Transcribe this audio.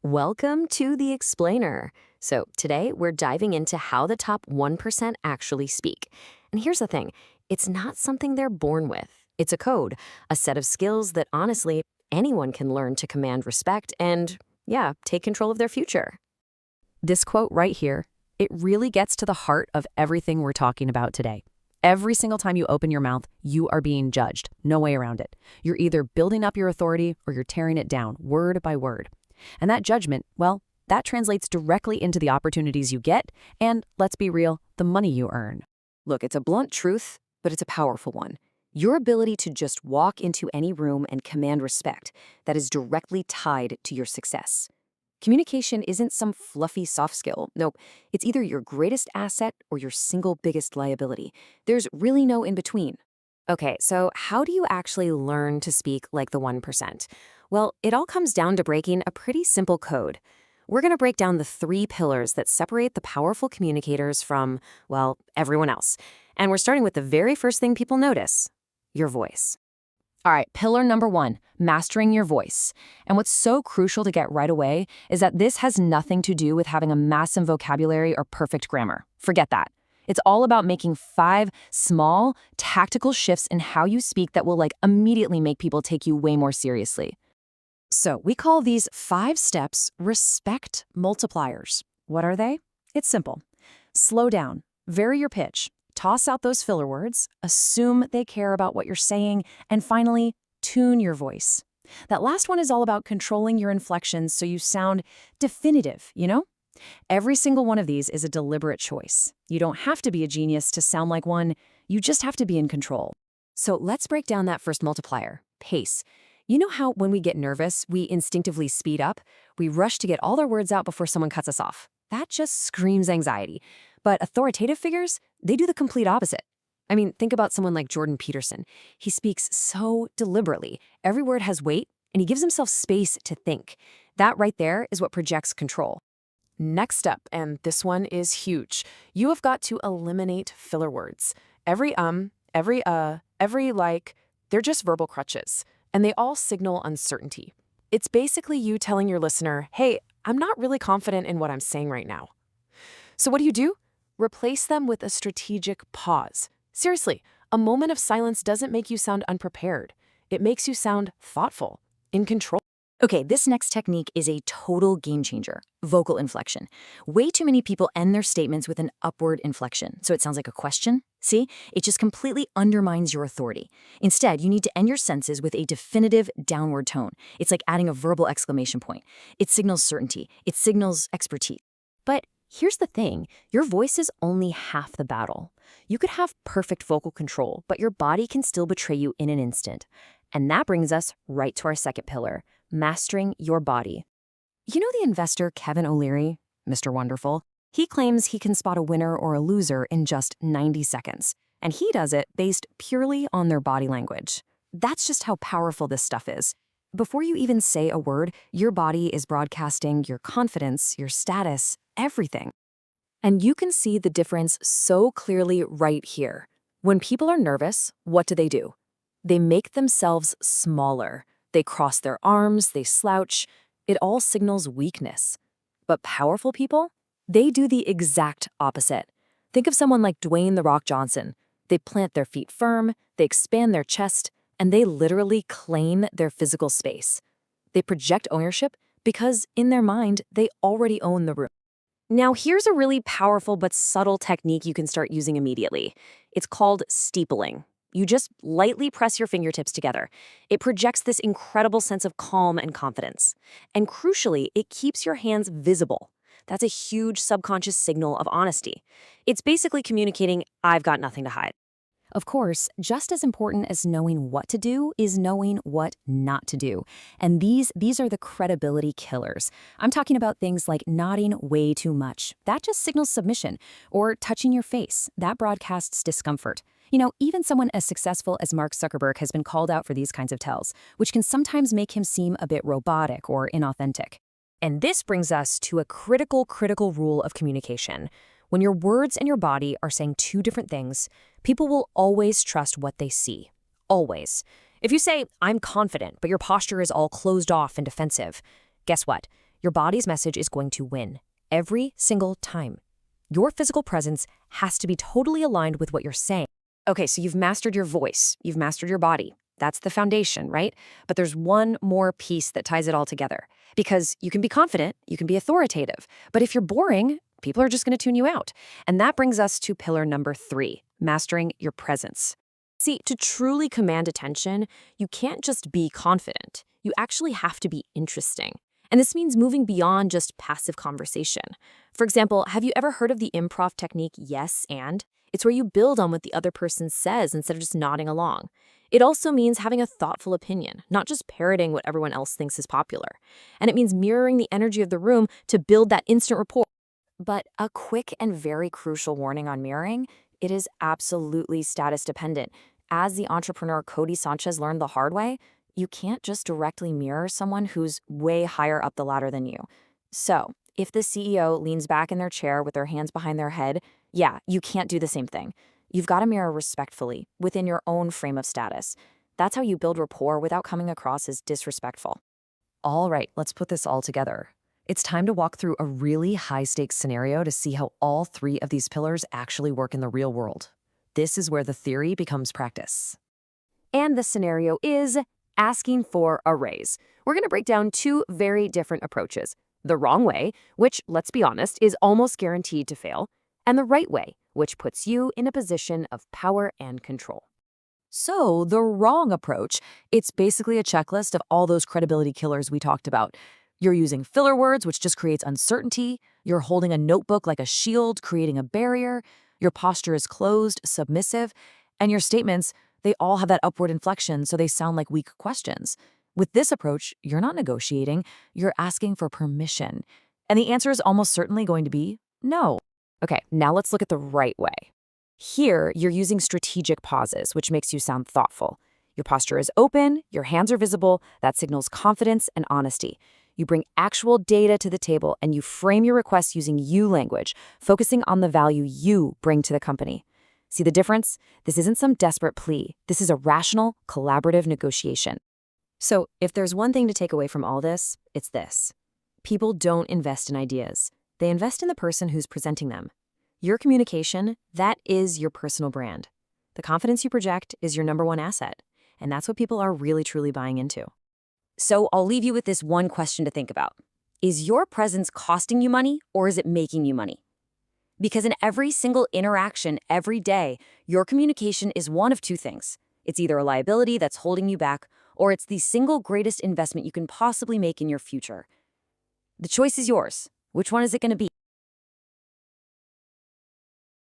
Welcome to The Explainer. So, today we're diving into how the top 1% actually speak. And here's the thing, it's not something they're born with. It's a code, a set of skills that honestly anyone can learn to command respect and, yeah, take control of their future. This quote right here, it really gets to the heart of everything we're talking about today. Every single time you open your mouth, you are being judged. No way around it. You're either building up your authority or you're tearing it down, word by word. And that judgment, well, that translates directly into the opportunities you get and, let's be real, the money you earn. Look, it's a blunt truth, but it's a powerful one. Your ability to just walk into any room and command respect, that is directly tied to your success. Communication isn't some fluffy soft skill. Nope, it's either your greatest asset or your single biggest liability. There's really no in between. Okay, so how do you actually learn to speak like the 1%? Well, it all comes down to breaking a pretty simple code. We're going to break down the 3 pillars that separate the powerful communicators from, well, everyone else. And we're starting with the very first thing people notice, your voice. All right, pillar number 1, mastering your voice. And what's so crucial to get right away is that this has nothing to do with having a massive vocabulary or perfect grammar. Forget that. It's all about making 5 small, tactical shifts in how you speak that will immediately make people take you way more seriously. So we call these 5 steps respect multipliers. What are they? It's simple. Slow down, vary your pitch, toss out those filler words, assume they care about what you're saying, and finally, tune your voice. That last one is all about controlling your inflections so you sound definitive, you know? Every single one of these is a deliberate choice. You don't have to be a genius to sound like one, you just have to be in control. So let's break down that first multiplier, pace. You know how when we get nervous, we instinctively speed up? We rush to get all our words out before someone cuts us off. That just screams anxiety. But authoritative figures, they do the complete opposite. I mean, think about someone like Jordan Peterson. He speaks so deliberately. Every word has weight, and he gives himself space to think. That right there is what projects control. Next up, and this one is huge, you have got to eliminate filler words. Every every like, they're just verbal crutches, and they all signal uncertainty. It's basically you telling your listener, hey, I'm not really confident in what I'm saying right now. So what do? Replace them with a strategic pause. Seriously, a moment of silence doesn't make you sound unprepared. It makes you sound thoughtful, in control. Okay, this next technique is a total game changer, vocal inflection. Way too many people end their statements with an upward inflection, so it sounds like a question. See? It just completely undermines your authority. Instead, you need to end your sentences with a definitive downward tone. It's like adding a verbal exclamation point. It signals certainty. It signals expertise. But here's the thing, your voice is only half the battle. You could have perfect vocal control, but your body can still betray you in an instant. And that brings us right to our second pillar, mastering your body. You know the investor Kevin O'Leary, Mr. Wonderful? He claims he can spot a winner or a loser in just 90 seconds. And he does it based purely on their body language. That's just how powerful this stuff is. Before you even say a word, your body is broadcasting your confidence, your status, everything. And you can see the difference so clearly right here. When people are nervous, what do? They make themselves smaller. They cross their arms, they slouch. It all signals weakness. But powerful people, they do the exact opposite. Think of someone like Dwayne "The Rock" Johnson. They plant their feet firm, they expand their chest, and they literally claim their physical space. They project ownership because, in their mind, they already own the room. Now, here's a really powerful but subtle technique you can start using immediately. It's called steepling. You just lightly press your fingertips together. It projects this incredible sense of calm and confidence. And crucially, it keeps your hands visible. That's a huge subconscious signal of honesty. It's basically communicating, I've got nothing to hide. Of course, just as important as knowing what to do is knowing what not to do. And these are the credibility killers. I'm talking about things like nodding way too much. That just signals submission. Or touching your face. That broadcasts discomfort. You know, even someone as successful as Mark Zuckerberg has been called out for these kinds of tells, which can sometimes make him seem a bit robotic or inauthentic. And this brings us to a critical rule of communication. When your words and your body are saying 2 different things, people will always trust what they see. Always. If you say, I'm confident, but your posture is all closed off and defensive, guess what? your body's message is going to win every single time. Your physical presence has to be totally aligned with what you're saying. Okay, so you've mastered your voice, you've mastered your body. That's the foundation, right? But there's one more piece that ties it all together. Because you can be confident, you can be authoritative, but if you're boring, people are just going to tune you out. And that brings us to pillar number 3, mastering your presence. See, to truly command attention, you can't just be confident. You actually have to be interesting. And this means moving beyond just passive conversation. For example, have you ever heard of the improv technique yes and? It's where you build on what the other person says instead of just nodding along. It also means having a thoughtful opinion, not just parroting what everyone else thinks is popular. And it means mirroring the energy of the room to build that instant rapport. But a quick and very crucial warning on mirroring, it is absolutely status dependent. As the entrepreneur Cody Sanchez learned the hard way, you can't just directly mirror someone who's way higher up the ladder than you. So, if the CEO leans back in their chair with their hands behind their head, yeah, you can't do the same thing. You've got to mirror respectfully, within your own frame of status. That's how you build rapport without coming across as disrespectful. All right, let's put this all together. It's time to walk through a really high-stakes scenario to see how all 3 of these pillars actually work in the real world. This is where the theory becomes practice. And the scenario is asking for a raise. We're going to break down 2 very different approaches. The wrong way, which, let's be honest, is almost guaranteed to fail, and the right way, which puts you in a position of power and control. So, the wrong approach, it's basically a checklist of all those credibility killers we talked about. You're using filler words, which just creates uncertainty. You're holding a notebook like a shield, creating a barrier. Your posture is closed, submissive. And your statements, they all have that upward inflection, so they sound like weak questions. With this approach, you're not negotiating, you're asking for permission. And the answer is almost certainly going to be no. Okay, now let's look at the right way. Here, you're using strategic pauses, which makes you sound thoughtful. Your posture is open, your hands are visible, that signals confidence and honesty. You bring actual data to the table and you frame your request using you language, focusing on the value you bring to the company. See the difference? This isn't some desperate plea. This is a rational, collaborative negotiation. So, if there's one thing to take away from all this, it's this. People don't invest in ideas. They invest in the person who's presenting them. Your communication, that is your personal brand. The confidence you project is your number one asset, and that's what people are really truly buying into. So I'll leave you with this one question to think about. Is your presence costing you money, or is it making you money? Because in every single interaction, every day, your communication is one of 2 things. It's either a liability that's holding you back, or it's the single greatest investment you can possibly make in your future. The choice is yours. Which one is it going to be?